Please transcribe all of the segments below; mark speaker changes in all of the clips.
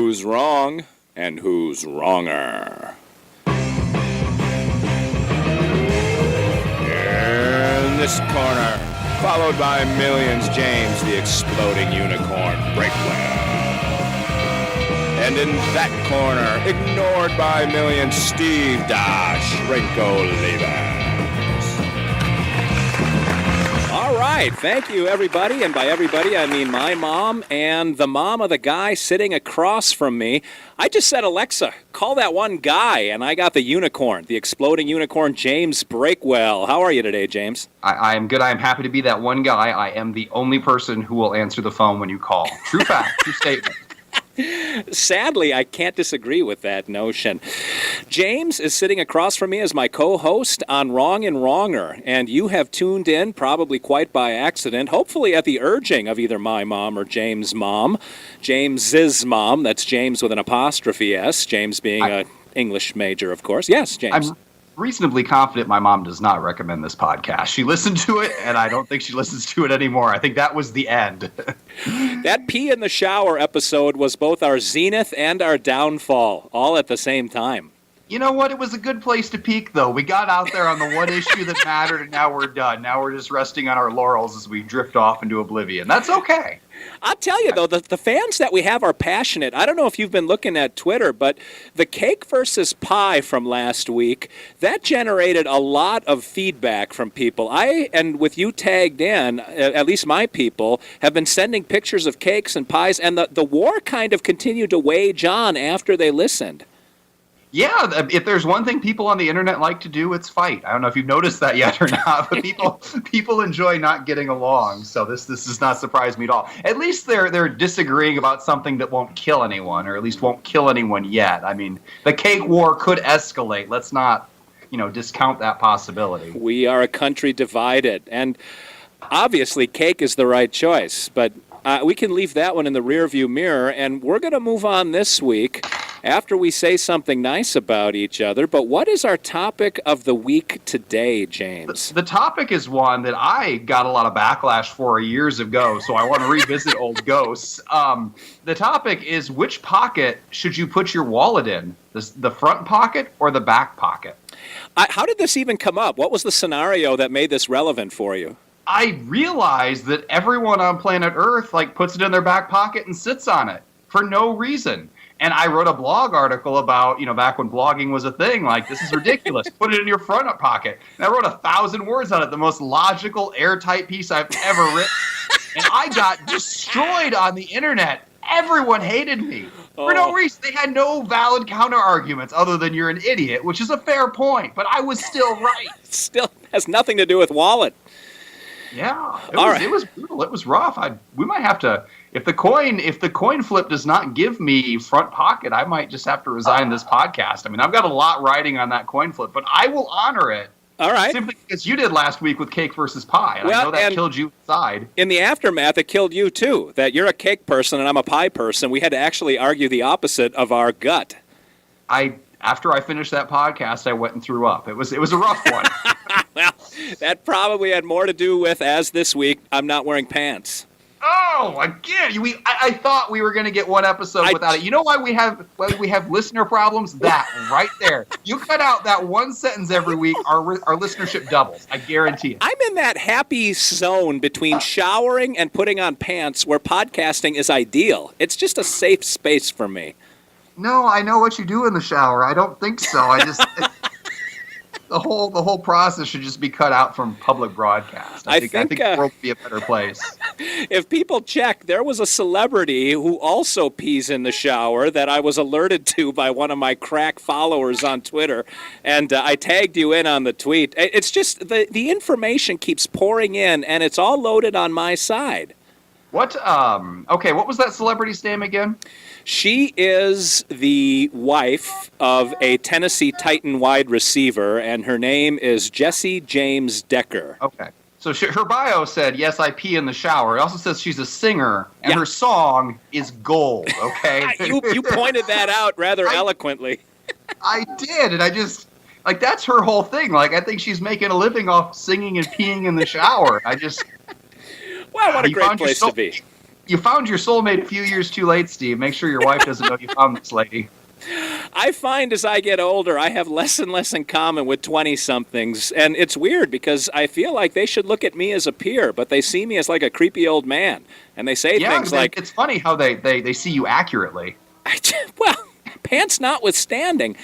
Speaker 1: who's wrong and who's wronger. In this corner, followed by millions, James, the exploding unicorn, Breakwell. And in that corner, ignored by millions, Steve Olivas. All right, thank you, everybody. And by everybody, I mean my mom and the mom of the guy sitting across from me. I just said, Alexa, call that one guy, and I got the unicorn, the exploding unicorn, James Breakwell. How are you today, James?
Speaker 2: I am good. I am happy to be that one guy. I am the only person who will answer the phone when you call. True fact, true statement.
Speaker 1: Sadly, I can't disagree with that notion. James is sitting across from me as my co-host on Wrong and Wronger, and you have tuned in, probably quite by accident, hopefully at the urging of either my mom or James' mom. James's mom, that's James with an apostrophe S, James being an English major, of course. Yes, James.
Speaker 2: I'm reasonably confident my mom does not recommend this podcast. She listened to it, and I don't think she listens to it anymore. I think that was the end.
Speaker 1: That pee in the shower episode was both our zenith and our downfall, all at the same time.
Speaker 2: You know what? It was a good place to peak, though. We got out there on the one issue that mattered, and now we're done. Now we're just resting on our laurels as we drift off into oblivion. That's okay.
Speaker 1: I'll tell you, though, the fans that we have are passionate. I don't know if you've been looking at Twitter, but the cake versus pie from last week, that generated a lot of feedback from people. And with you tagged in, at least my people, have been sending pictures of cakes and pies, and the war kind of continued to wage on after they listened.
Speaker 2: Yeah, if there's one thing people on the internet like to do, it's fight. I don't know if you've noticed that yet or not, but people enjoy not getting along. So this does not surprise me at all. At least they're disagreeing about something that won't kill anyone, or at least won't kill anyone yet. I mean, the cake war could escalate. Let's not, discount that possibility.
Speaker 1: We are a country divided, and obviously cake is the right choice, but we can leave that one in the rearview mirror, and we're going to move on this week after we say something nice about each other. But what is our topic of the week today, James?
Speaker 2: The topic is one that I got a lot of backlash for years ago, so I want to revisit old ghosts. The topic is, which pocket should you put your wallet in? The front pocket or the back pocket?
Speaker 1: How did this even come up? What was the scenario that made this relevant for you?
Speaker 2: I realized that everyone on planet Earth puts it in their back pocket and sits on it for no reason. And I wrote a blog article about, back when blogging was a thing, this is ridiculous. Put it in your front pocket. And I wrote 1,000 words on it, the most logical, airtight piece I've ever written. And I got destroyed on the internet. Everyone hated me for no reason. They had no valid counter arguments other than you're an idiot, which is a fair point. But I was still right.
Speaker 1: Still has nothing to do with wallet.
Speaker 2: Yeah, it was brutal. It was rough. We might have to, if the coin flip does not give me front pocket, I might just have to resign this podcast. I mean, I've got a lot riding on that coin flip, but I will honor it.
Speaker 1: All right.
Speaker 2: Simply because you did last week with cake versus pie. And I know that killed you inside.
Speaker 1: In the aftermath, it killed you too. That you're a cake person and I'm a pie person. We had to actually argue the opposite of our gut.
Speaker 2: After I finished that podcast, I went and threw up. It was a rough one.
Speaker 1: Well, that probably had more to do with, as this week, I'm not wearing pants.
Speaker 2: Oh, again, I thought we were going to get one episode without it. You know why we have listener problems? That right there. You cut out that one sentence every week, our listenership doubles. I guarantee it.
Speaker 1: I'm in that happy zone between showering and putting on pants where podcasting is ideal. It's just a safe space for me.
Speaker 2: No, I know what you do in the shower. I don't think so. The whole process should just be cut out from public broadcast. I think the world would be a better place.
Speaker 1: If people check, there was a celebrity who also pees in the shower that I was alerted to by one of my crack followers on Twitter, and I tagged you in on the tweet. It's just the information keeps pouring in, and it's all loaded on my side.
Speaker 2: What was that celebrity's name again?
Speaker 1: She is the wife of a Tennessee Titan wide receiver, and her name is Jessie James Decker.
Speaker 2: Okay. So her bio said, yes, I pee in the shower. It also says she's a singer, and her song is gold, okay?
Speaker 1: You pointed that out rather eloquently.
Speaker 2: I did, and I just, that's her whole thing. I think she's making a living off singing and peeing in the shower.
Speaker 1: Well, what a great place to be.
Speaker 2: You found your soulmate a few years too late, Steve. Make sure your wife doesn't know you found this lady.
Speaker 1: I find as I get older, I have less and less in common with 20-somethings. And it's weird because I feel like they should look at me as a peer, but they see me as like a creepy old man. And they say things like...
Speaker 2: It's funny how they see you accurately.
Speaker 1: Well, pants notwithstanding,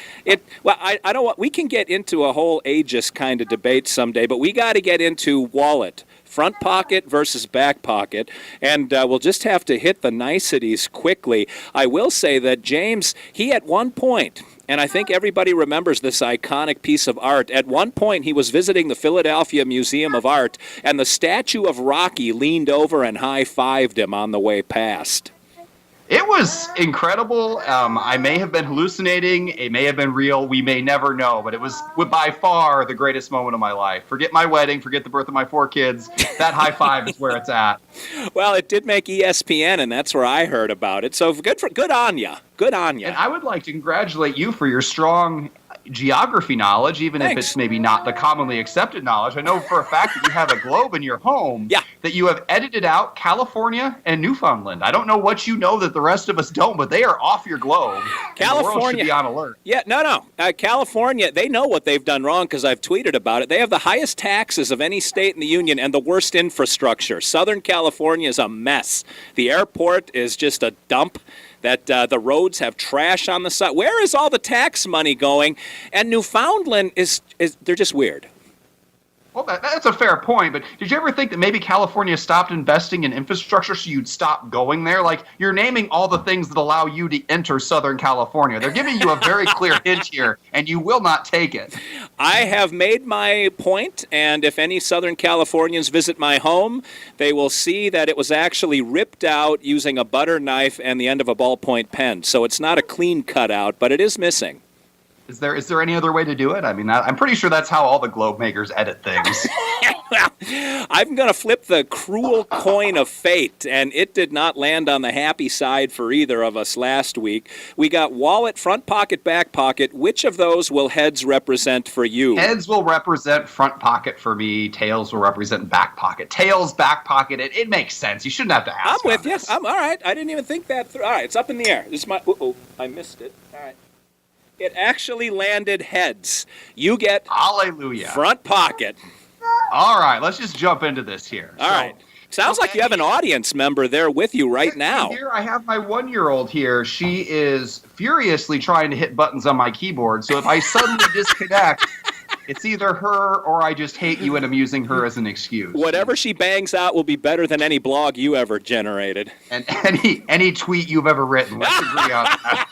Speaker 1: I don't want... We can get into a whole ageist kind of debate someday, but we got to get into wallet. Front pocket versus back pocket, and we'll just have to hit the niceties quickly. I will say that James, he at one point, and I think everybody remembers this iconic piece of art, at one point he was visiting the Philadelphia Museum of Art, and the statue of Rocky leaned over and high-fived him on the way past.
Speaker 2: It was incredible. I may have been hallucinating. It may have been real. We may never know. But it was by far the greatest moment of my life. Forget my wedding. Forget the birth of my 4 kids. That high five is where it's at.
Speaker 1: Well, it did make ESPN, and that's where I heard about it. So good on you. Good on you.
Speaker 2: And I would like to congratulate you for your strong geography knowledge, even
Speaker 1: Thanks.
Speaker 2: if it's maybe not the commonly accepted knowledge. I know for a fact that you have a globe in your home that you have edited out California and Newfoundland. I don't know what you know that the rest of us don't, but they are off your globe.
Speaker 1: California,
Speaker 2: the world should be on alert.
Speaker 1: Yeah, no. California, they know what they've done wrong because I've tweeted about it. They have the highest taxes of any state in the union and the worst infrastructure. Southern California is a mess. The airport is just a dump. That the roads have trash on the side. Where is all the tax money going? And Newfoundland they're just weird.
Speaker 2: Well, that's a fair point, but did you ever think that maybe California stopped investing in infrastructure so you'd stop going there? Like, you're naming all the things that allow you to enter Southern California. They're giving you a very clear hint here, and you will not take it.
Speaker 1: I have made my point, and if any Southern Californians visit my home, they will see that it was actually ripped out using a butter knife and the end of a ballpoint pen. So it's not a clean cutout, but it is missing.
Speaker 2: Is there any other way to do it? I mean, I'm pretty sure that's how all the globe makers edit things.
Speaker 1: Well, I'm going to flip the cruel coin of fate, and it did not land on the happy side for either of us last week. We got wallet, front pocket, back pocket. Which of those will heads represent for you?
Speaker 2: Heads will represent front pocket for me. Tails will represent back pocket. Tails, back pocket. It makes sense. You shouldn't have to ask.
Speaker 1: I'm with you. I'm all right. I didn't even think that through. All right, it's up in the air. This is my. I missed it. All right. It actually landed heads. You get
Speaker 2: hallelujah.
Speaker 1: Front pocket.
Speaker 2: All right, let's just jump into this here.
Speaker 1: All right. Sounds like you have an audience member there with you right now.
Speaker 2: Here I have my 1-year-old here. She is furiously trying to hit buttons on my keyboard. So if I suddenly disconnect, it's either her or I just hate you and I'm using her as an excuse.
Speaker 1: Whatever she bangs out will be better than any blog you ever generated.
Speaker 2: And any tweet you've ever written. Let's agree on that.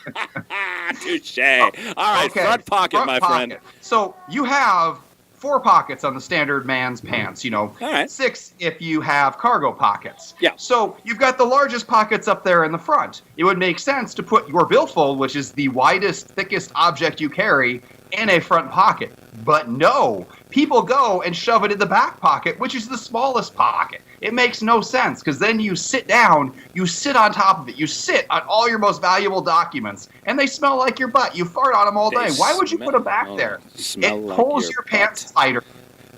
Speaker 1: Touche. All right, okay. Front pocket, my friend.
Speaker 2: So you have 4 pockets on the standard man's pants,
Speaker 1: All right.
Speaker 2: 6 if you have cargo pockets.
Speaker 1: Yeah.
Speaker 2: So you've got the largest pockets up there in the front. It would make sense to put your billfold, which is the widest, thickest object you carry, in a front pocket. But no, people go and shove it in the back pocket, which is the smallest pocket. It makes no sense, because then you sit down, you sit on top of it, you sit on all your most valuable documents, and they smell like your butt. You fart on them all day. Why would you put them back there? It pulls your pants tighter.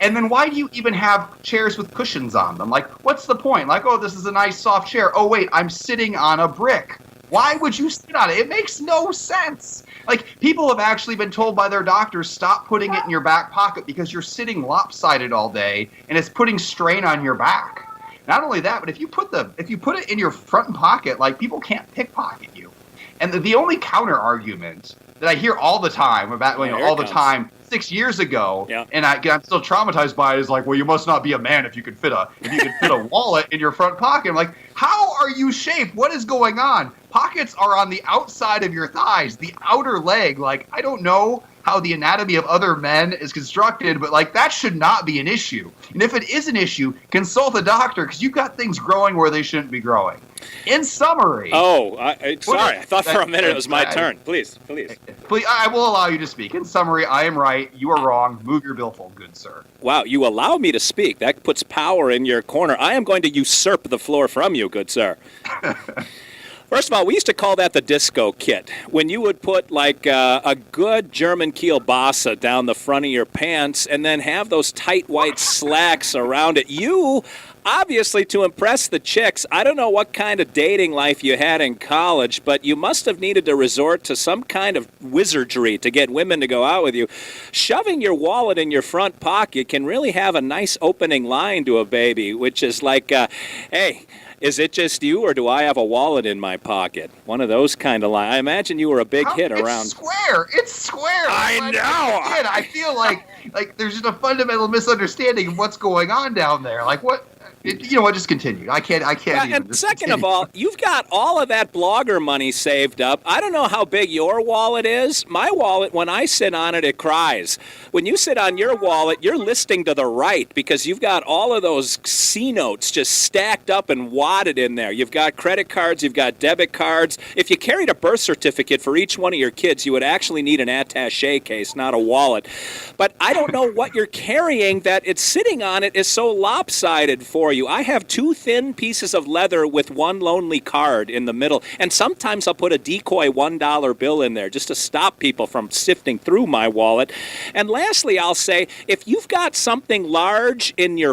Speaker 2: And then why do you even have chairs with cushions on them? Like, what's the point? Like, oh, this is a nice soft chair. Oh, wait, I'm sitting on a brick. Why would you sit on it? It makes no sense. Like, people have actually been told by their doctors, stop putting it in your back pocket because you're sitting lopsided all day and it's putting strain on your back. Not only that, but if you put it in your front pocket, like, people can't pickpocket you. And the only counter argument that I hear all the time about, all the time, 6 years ago, and I'm still traumatized by it, is like, well, you must not be a man if you could fit a wallet in your front pocket. I'm like, how are you shaped? What is going on? Pockets are on the outside of your thighs, the outer leg. Like, I don't know how the anatomy of other men is constructed, but like, that should not be an issue. And if it is an issue, consult a doctor, because you've got things growing where they shouldn't be growing. In summary...
Speaker 1: sorry, I thought for a minute it was my turn. Please.
Speaker 2: I will allow you to speak. In summary, I am right, you are wrong, move your billfold, good sir.
Speaker 1: Wow, you allow me to speak. That puts power in your corner. I am going to usurp the floor from you, good sir. First of all, we used to call that the disco kit. When you would put like a good German kielbasa down the front of your pants and then have those tight white slacks around it. Obviously, to impress the chicks, I don't know what kind of dating life you had in college, but you must have needed to resort to some kind of wizardry to get women to go out with you. Shoving your wallet in your front pocket can really have a nice opening line to a baby, which is like, hey, is it just you, or do I have a wallet in my pocket? One of those kind of lines. I imagine you were a big hit around.
Speaker 2: It's square. It's square.
Speaker 1: I know.
Speaker 2: I feel like there's just a fundamental misunderstanding of what's going on down there. Like what? You know what? Just continue. I can't. Even.
Speaker 1: And second of all, you've got all of that blogger money saved up. I don't know how big your wallet is. My wallet, when I sit on it, it cries. When you sit on your wallet, you're listing to the right because you've got all of those C notes just stacked up and wadded in there. You've got credit cards, you've got debit cards. If you carried a birth certificate for each one of your kids, you would actually need an attaché case, not a wallet. But I don't know what you're carrying that it's sitting on it is so lopsided for you. I have two thin pieces of leather with one lonely card in the middle, and sometimes I'll put a decoy $1 bill in there just to stop people from sifting through my wallet. And lastly, I'll say, if you've got something large in the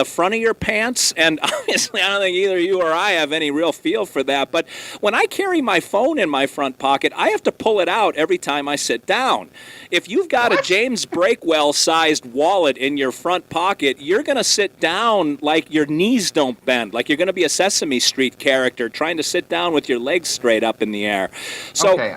Speaker 1: front of your pants, and obviously I don't think either you or I have any real feel for that, but when I carry my phone in my front pocket, I have to pull it out every time I sit down. If you've got a James Breakwell-sized wallet in your front pocket, you're going to sit down like your knees don't bend, like you're going to be a Sesame Street character trying to sit down with your legs straight up in the air. So,
Speaker 2: okay,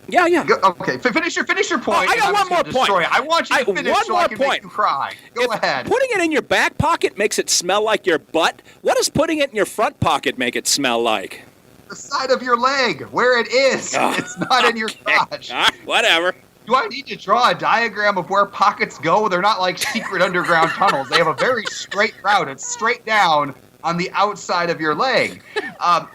Speaker 1: yeah.
Speaker 2: Okay, finish your point.
Speaker 1: I got one more point.
Speaker 2: I want you to finish
Speaker 1: one
Speaker 2: so
Speaker 1: more
Speaker 2: I can
Speaker 1: point.
Speaker 2: make you cry. Go ahead.
Speaker 1: Putting it in your back pocket makes it smell like your butt. What does putting it in your front pocket make it smell like?
Speaker 2: The side of your leg, where it is. It's not in your crotch.
Speaker 1: Whatever.
Speaker 2: Do I need to draw a diagram of where pockets go? They're not like secret underground tunnels. They have a very straight route. It's straight down on the outside of your leg.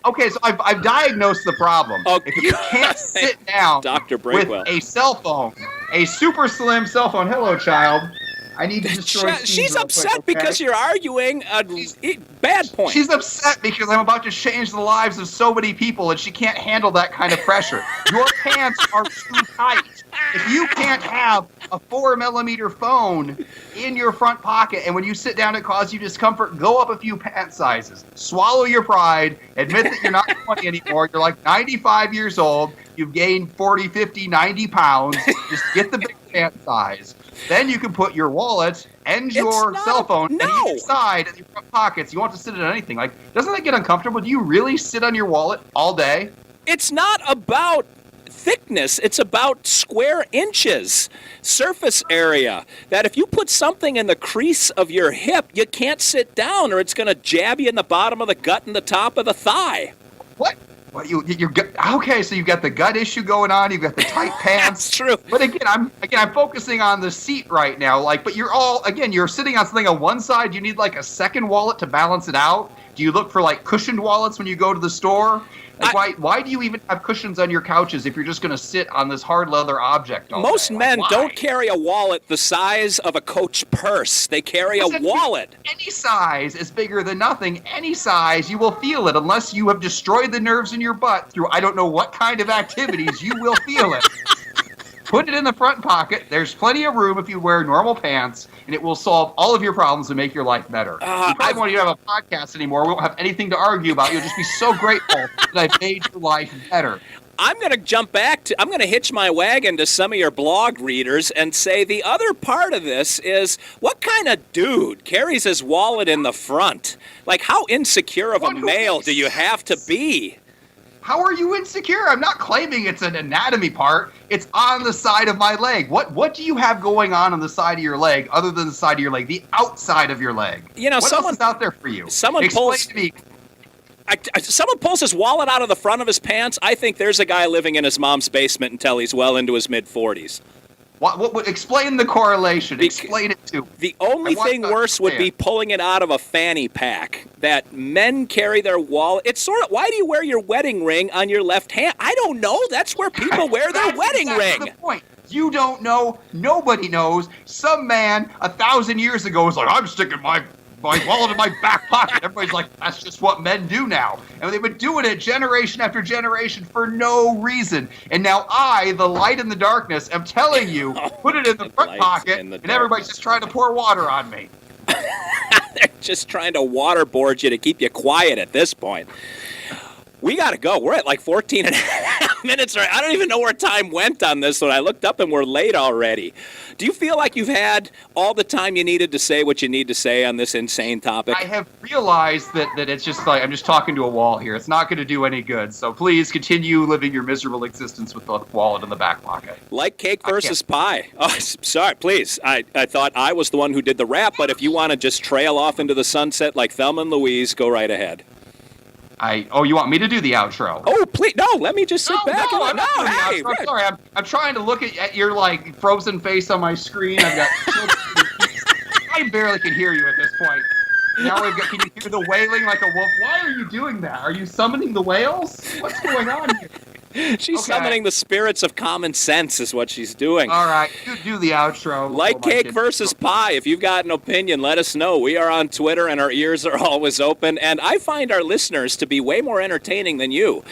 Speaker 2: Okay, so I've diagnosed the problem.
Speaker 1: Okay.
Speaker 2: If you can't sit down
Speaker 1: Dr.
Speaker 2: with
Speaker 1: Breakwell.
Speaker 2: a cell phone, a super slim cell phone, hello, child. I need to destroy Steve
Speaker 1: She's
Speaker 2: real
Speaker 1: upset
Speaker 2: quick, okay?
Speaker 1: because you're arguing a bad point.
Speaker 2: She's upset because I'm about to change the lives of so many people and she can't handle that kind of pressure. Your pants are too tight. If you can't have a 4mm phone in your front pocket and when you sit down it causes you discomfort, go up a few pant sizes. Swallow your pride. Admit that you're not 20 anymore. You're like 95 years old. You've gained 40, 50, 90 pounds. Just get the big pant size. Then you can put your wallet and your cell phone on each side of your front pockets. You won't have to sit on anything. Like, doesn't that get uncomfortable? Do you really sit on your wallet all day?
Speaker 1: It's not about thickness. It's about square inches, surface area. That if you put something in the crease of your hip, you can't sit down or it's going to jab you in the bottom of the gut and the top of the thigh.
Speaker 2: What? What you're okay? So you've got the gut issue going on. You've got the tight pants.
Speaker 1: That's true.
Speaker 2: But again, I'm focusing on the seat right now. Like, but you're sitting on something on one side. You need like a second wallet to balance it out. Do you look for like cushioned wallets when you go to the store? Like, why do you even have cushions on your couches if you're just going to sit on this hard leather object all
Speaker 1: Most
Speaker 2: day?
Speaker 1: men
Speaker 2: Like,
Speaker 1: don't carry a wallet the size of a Coach purse. They carry a wallet.
Speaker 2: Any size is bigger than nothing. Any size, you will feel it. Unless you have destroyed the nerves in your butt through I don't know what kind of activities, you will feel it. Put it in the front pocket. There's plenty of room if you wear normal pants, and it will solve all of your problems and make your life better. You probably won't even have a podcast anymore. We won't have anything to argue about. You'll just be so grateful that I've made your life better.
Speaker 1: I'm going to hitch my wagon to some of your blog readers and say the other part of this is what kind of dude carries his wallet in the front? Like, how insecure of a male do you have to be?
Speaker 2: How are you insecure? I'm not claiming it's an anatomy part. It's on the side of my leg. What do you have going on the side of your leg other than the side of your leg, the outside of your leg?
Speaker 1: You know,
Speaker 2: what else is out there for you?
Speaker 1: Someone pulls his wallet out of the front of his pants. I think there's a guy living in his mom's basement until he's well into his mid-40s.
Speaker 2: What explain the correlation. Explain it to me.
Speaker 1: The only thing worse would be pulling it out of a fanny pack. That men carry their wallet. It's sort of, why do you wear your wedding ring on your left hand? I don't know. That's where people wear their wedding ring.
Speaker 2: That's the point. You don't know. Nobody knows. Some man 1,000 years ago was like, I'm sticking my wallet in my back pocket. Everybody's like, that's just what men do now. And they've been doing it generation after generation for no reason. And now I, the light in the darkness, am telling you, put it in the front pocket, and everybody's just trying to pour water on me.
Speaker 1: They're just trying to waterboard you to keep you quiet at this point. We got to go. We're at like 14 and a half minutes. I don't even know where time went on this one. I looked up and we're late already. Do you feel like you've had all the time you needed to say what you need to say on this insane topic?
Speaker 2: I have realized that it's just like I'm just talking to a wall here. It's not going to do any good. So please continue living your miserable existence with the wallet in the back pocket.
Speaker 1: Like cake versus pie. Oh, sorry, please. I thought I was the one who did the rap, but if you want to just trail off into the sunset like Thelma and Louise, go right ahead.
Speaker 2: You want me to do the outro?
Speaker 1: Oh, please, no, let me just sit back.
Speaker 2: I'm not doing the outro. I'm sorry. I'm trying to look at your like frozen face on my screen. I've got I barely can hear you at this point. Now can you hear the wailing like a wolf? Why are you doing that? Are you summoning the whales? What's going on here?
Speaker 1: She's summoning the spirits of common sense is what she's doing.
Speaker 2: All right, you do the outro.
Speaker 1: Like cake versus pie. If you've got an opinion, let us know. We are on Twitter, and our ears are always open. And I find our listeners to be way more entertaining than you.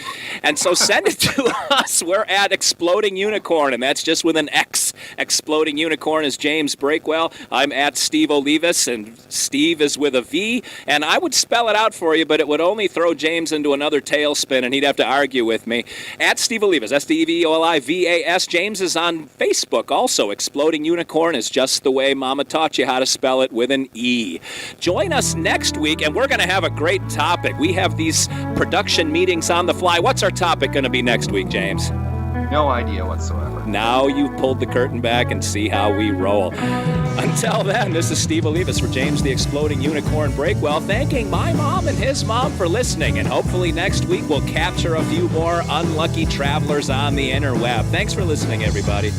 Speaker 1: And so send it to us. We're at Exploding Unicorn, and that's just with an X. Exploding Unicorn is James Breakwell. I'm at Steve Olivas, and Steve is with a V. And I would spell it out for you, but it would only throw James into another tailspin, and he'd have to argue with me. At Steve Olivas, SteveOlivas. James is on Facebook also. Exploding Unicorn is just the way Mama taught you how to spell it, with an E. Join us next week, and we're going to have a great topic. We have these production meetings on the fly. What's our topic going to be next week, James?
Speaker 2: No idea whatsoever.
Speaker 1: Now you've pulled the curtain back and see how we roll. Until then, this is Steve Olivas for James the Exploding Unicorn Breakwell, thanking my mom and his mom for listening. And hopefully next week we'll capture a few more unlucky travelers on the interweb. Thanks for listening, everybody.